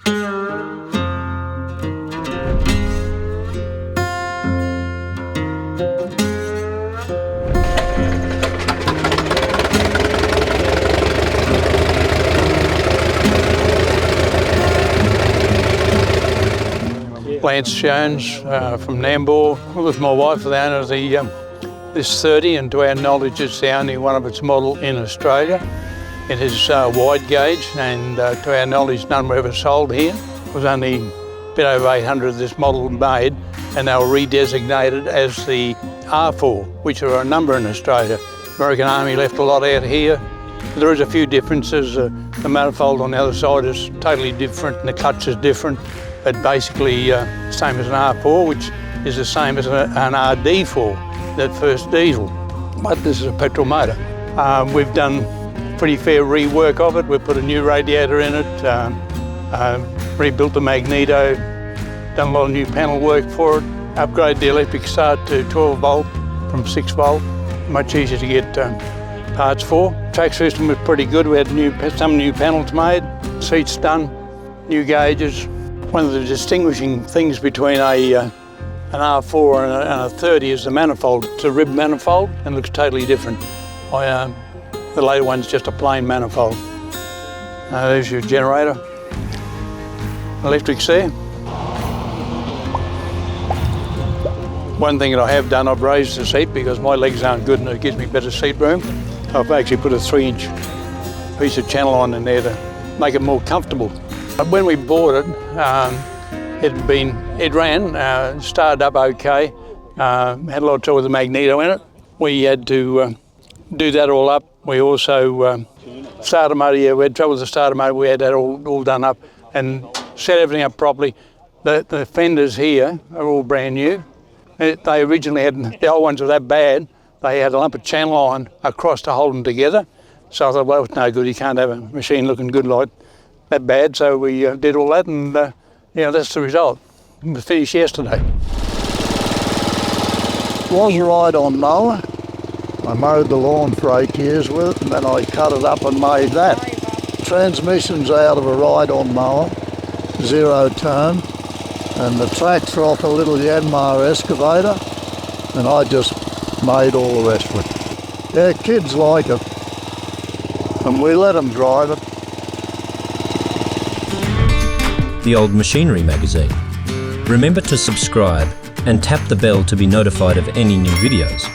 Lance Jones from Nambour. With my wife, the owner of this 30, and to our knowledge it's the only one of its model in Australia. It is wide gauge, and to our knowledge none were ever sold here. It was only a bit over 800 of this model made, and they were redesignated as the R4, which are a number in Australia. American Army left a lot out here. There is a few differences. The manifold on the other side is totally different and the clutch is different. But basically same as an R4, which is the same as an RD4, that first diesel. But this is a petrol motor. We've done pretty fair rework of it. We've put a new radiator in it, rebuilt the magneto, done a lot of new panel work for it, upgraded the electric start to 12 volt from 6 volt. Much easier to get parts for. Track system was pretty good. We had some new panels made, seats done, new gauges. One of the distinguishing things between an R4 and a 30 is the manifold. It's a rib manifold and looks totally different. The later one's just a plain manifold. There's your generator. Electric's there. One thing that I have done, I've raised the seat because my legs aren't good and it gives me better seat room. I've actually put a 3-inch piece of channel on in there to make it more comfortable. When we bought it, it ran, started up okay, had a lot of trouble with the magneto in it. We had to do that all up. We also starter motor, we had trouble with the starter motor. We had that all done up and set everything up properly. The fenders here are all brand new. They originally had, the old ones were that bad, they had a lump of channel iron across to hold them together. So I thought, well, it's no good, you can't have a machine looking good like that bad, so we did all that, and that's the result. It was finished yesterday. It was a ride-on mower. I mowed the lawn for 8 years with it, and then I cut it up and made that. Transmission's out of a ride-on mower, 0 turn, and the tracks are off a little Yanmar excavator, and I just made all the rest of it. Yeah, kids like it, and we let them drive it. The Old Machinery magazine. Remember to subscribe and tap the bell to be notified of any new videos.